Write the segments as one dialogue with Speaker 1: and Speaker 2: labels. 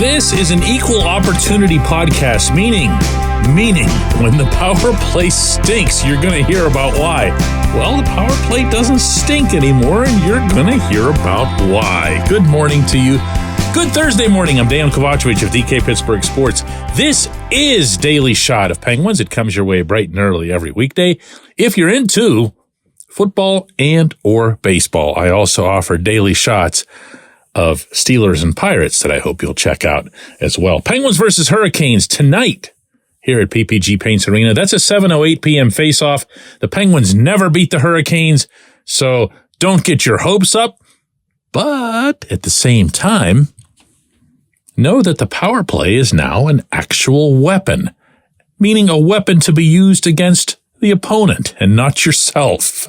Speaker 1: This is an equal opportunity podcast, meaning when the power play stinks, you're going to hear about why. Well, the power play doesn't stink anymore, and you're going to hear about why. Good morning to you. Good Thursday morning. I'm Dejan Kovacevic of DK Pittsburgh Sports. This is Daily Shot of Penguins. It comes your way bright and early every weekday. If you're into football and or baseball, I also offer daily shots of Steelers and Pirates that I hope you'll check out as well. Penguins versus Hurricanes tonight here at PPG Paints Arena. That's a 7:08 p.m. face-off. The Penguins never beat the Hurricanes, so don't get your hopes up. But at the same time, know that the power play is now an actual weapon, meaning a weapon to be used against the opponent and not yourself.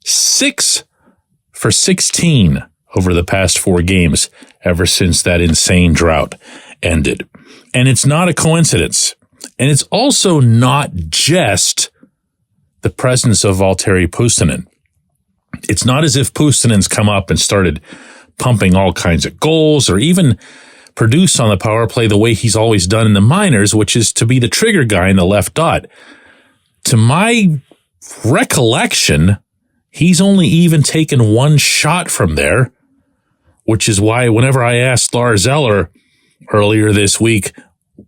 Speaker 1: 6 for 16 over the past 4 games ever since that insane drought ended. And it's not a coincidence. And it's also not just the presence of Valtteri Puustinen. It's not as if Puustinen's come up and started pumping all kinds of goals or even produce on the power play the way he's always done in the minors, which is to be the trigger guy in the left dot. To my recollection, he's only even taken 1 shot from there, which is why whenever I asked Lars Eller earlier this week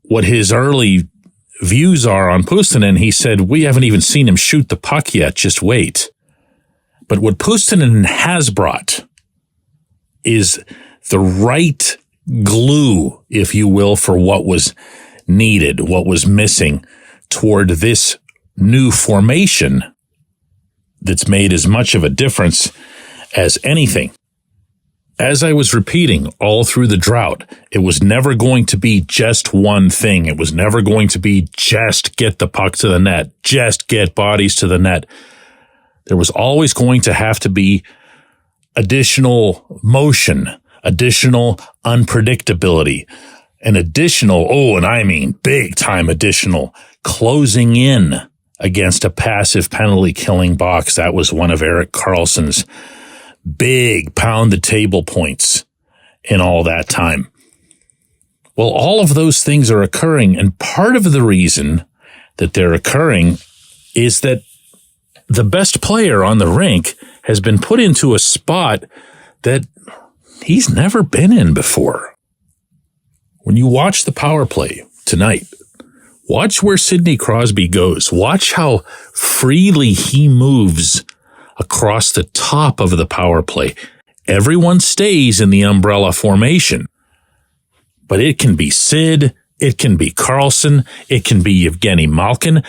Speaker 1: what his early views are on Puustinen, he said, we haven't even seen him shoot the puck yet, just wait. But what Puustinen has brought is the right glue, if you will, for what was needed, what was missing toward this new formation that's made as much of a difference as anything. As I was repeating all through the drought, it was never going to be just one thing. It was never going to be just get the puck to the net, just get bodies to the net. There was always going to have to be additional motion, additional unpredictability, an additional, and I mean big time additional, closing in against a passive penalty killing box. That was one of Erik Karlsson's big pound the table points in all that time. Well, all of those things are occurring, and part of the reason that they're occurring is that the best player on the rink has been put into a spot that he's never been in before. When you watch the power play tonight, watch where Sidney Crosby goes. Watch how freely he moves across the top of the power play. Everyone stays in the umbrella formation, but it can be Sid, it can be Karlsson, it can be Evgeny Malkin.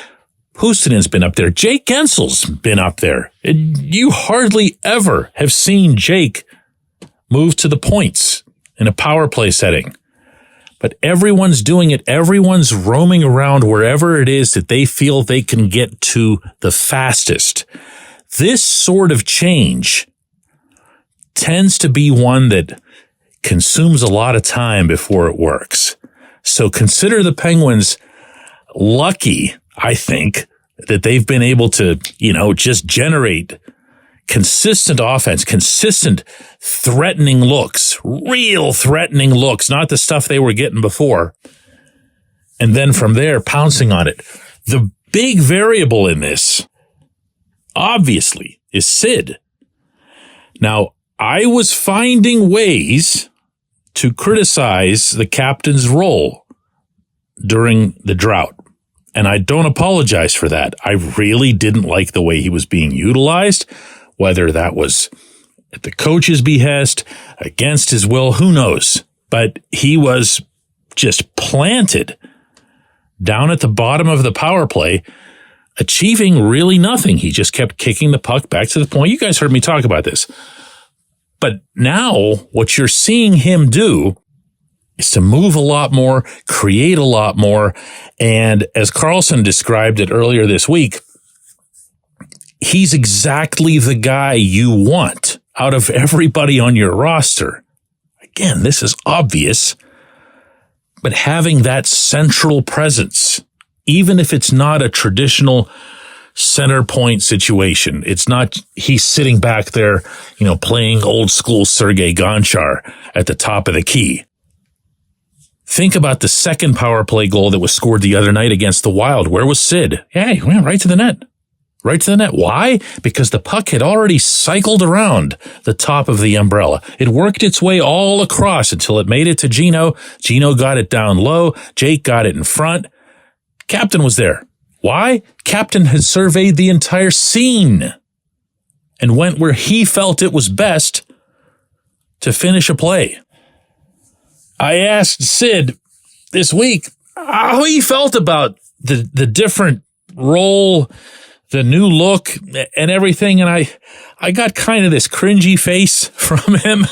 Speaker 1: Puustinen's been up there. Jake Gensel's been up there. You hardly ever have seen Jake move to the points in a power play setting. But everyone's doing it. Everyone's roaming around wherever it is that they feel they can get to the fastest. This sort of change tends to be one that consumes a lot of time before it works. So consider the Penguins lucky, I think, that they've been able to, just generate consistent offense, consistent threatening looks, real threatening looks, not the stuff they were getting before. And then from there, pouncing on it. The big variable in this, obviously, is Sid. Now, I was finding ways to criticize the captain's role during the drought. And I don't apologize for that. I really didn't like the way he was being utilized, whether that was at the coach's behest, against his will, who knows? But he was just planted down at the bottom of the power play, achieving really nothing. He just kept kicking the puck back to the point. You guys heard me talk about this. But now what you're seeing him do is to move a lot more, create a lot more. And as Karlsson described it earlier this week, he's exactly the guy you want out of everybody on your roster. Again, this is obvious, but having that central presence, even if it's not a traditional center point situation, it's not he's sitting back there, playing old school Sergei Gonchar at the top of the key. Think about the second power play goal that was scored the other night against the Wild. Where was Sid? Yeah, he went right to the net. Right to the net. Why? Because the puck had already cycled around the top of the umbrella. It worked its way all across until it made it to Gino. Gino got it down low. Jake got it in front. Captain was there. Why? Captain had surveyed the entire scene and went where he felt it was best to finish a play. I asked Sid this week how he felt about the different role, the new look and everything. And I got kind of this cringy face from him,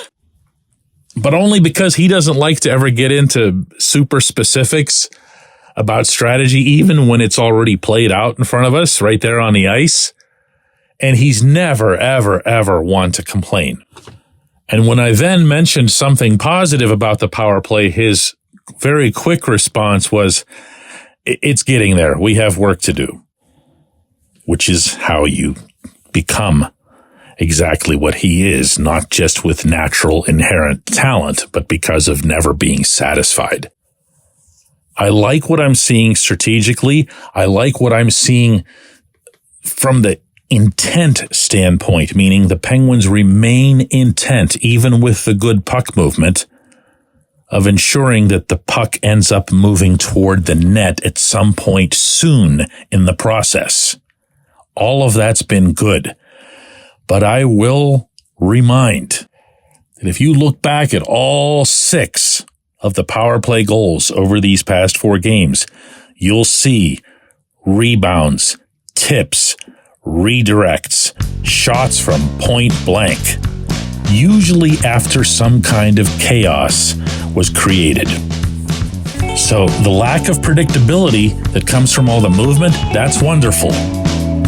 Speaker 1: but only because he doesn't like to ever get into super specifics about strategy, even when it's already played out in front of us right there on the ice. And he's never, ever, ever one to complain. And when I then mentioned something positive about the power play, his very quick response was, it's getting there. We have work to do. Which is how you become exactly what he is, not just with natural inherent talent, but because of never being satisfied. I like what I'm seeing strategically. I like what I'm seeing from the intent standpoint, meaning the Penguins remain intent, even with the good puck movement, of ensuring that the puck ends up moving toward the net at some point soon in the process. All of that's been good. But I will remind that if you look back at all 6 of the power play goals over these past 4 games, you'll see rebounds, tips, redirects, shots from point blank, usually after some kind of chaos was created. So the lack of predictability that comes from all the movement, that's wonderful.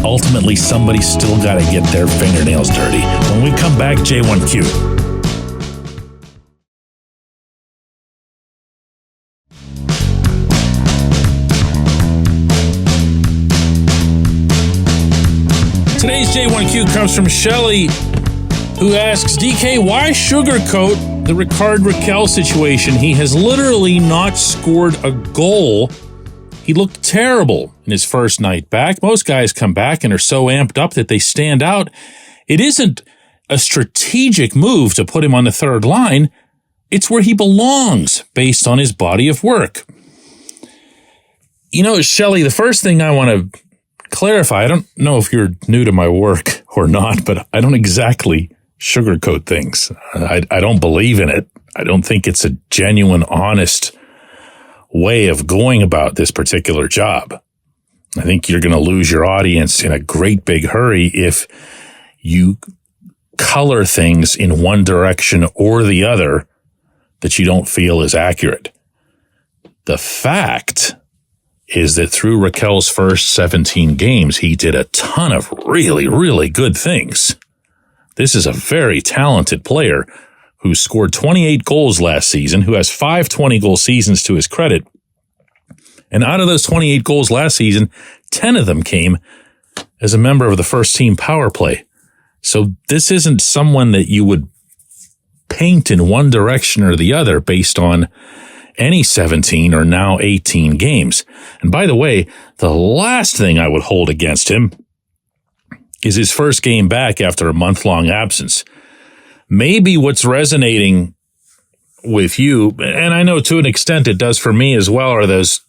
Speaker 1: Ultimately, somebody's still got to get their fingernails dirty. When we come back, J1Q. Today's J1Q comes from Shelley, who asks, DK, why sugarcoat the Rickard Rakell situation? He has literally not scored a goal. He looked terrible in his first night back. Most guys come back and are so amped up that they stand out. It isn't a strategic move to put him on the third line. It's where he belongs based on his body of work. You know, Shelley, the first thing I want to clarify, I don't know if you're new to my work or not, but I don't exactly sugarcoat things. I don't believe in it. I don't think it's a genuine, honest way of going about this particular job. I think you're going to lose your audience in a great big hurry if you color things in one direction or the other that you don't feel is accurate. The fact is that through Rakell's first 17 games, he did a ton of really, really good things. This is a very talented player who scored 28 goals last season, who has 5 20-goal seasons to his credit. And out of those 28 goals last season, 10 of them came as a member of the first team power play. So this isn't someone that you would paint in one direction or the other based on any 17 or now 18 games. And by the way, the last thing I would hold against him is his first game back after a month-long absence. Maybe what's resonating with you, and I know to an extent it does for me as well, are those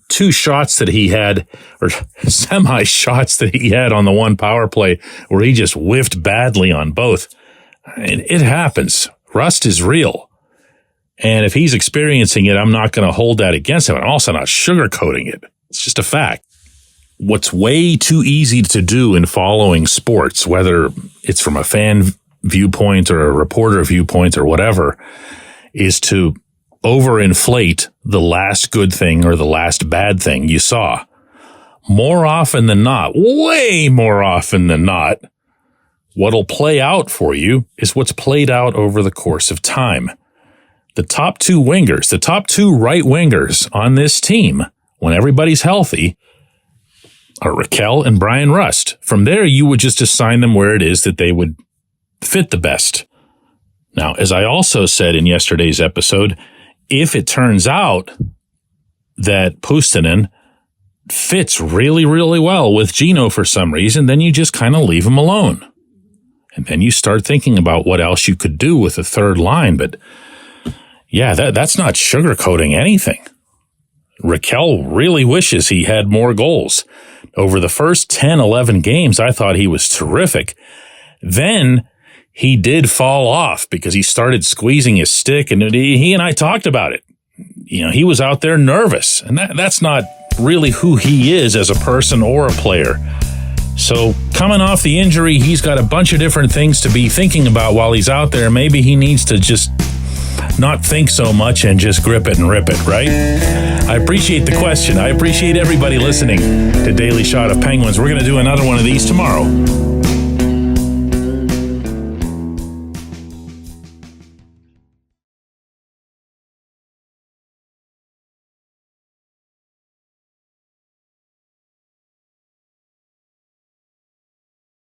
Speaker 1: 2 shots that he had, or semi-shots that he had on the one power play where he just whiffed badly on both. It happens. Rust is real. And if he's experiencing it, I'm not going to hold that against him. I'm also not sugarcoating it. It's just a fact. What's way too easy to do in following sports, whether it's from a fan viewpoint or a reporter viewpoint or whatever, is to overinflate the last good thing or the last bad thing you saw. More often than not, way more often than not, what'll play out for you is what's played out over the course of time. The top 2 wingers, the top 2 right wingers on this team, when everybody's healthy, are Rakell and Brian Rust. From there, you would just assign them where it is that they would fit the best. Now, as I also said in yesterday's episode, if it turns out that Puustinen fits really, really well with Gino for some reason, then you just kind of leave him alone. And then you start thinking about what else you could do with the third line. But yeah, that's not sugarcoating anything. Raquel really wishes he had more goals. Over the first 10, 11 games, I thought he was terrific. Then he did fall off because he started squeezing his stick, and he and I talked about it. You know, he was out there nervous, and that's not really who he is as a person or a player. So coming off the injury, he's got a bunch of different things to be thinking about while he's out there. Maybe he needs to just not think so much and just grip it and rip it, right? I appreciate the question. I appreciate everybody listening to Daily Shot of Penguins. We're going to do another one of these tomorrow.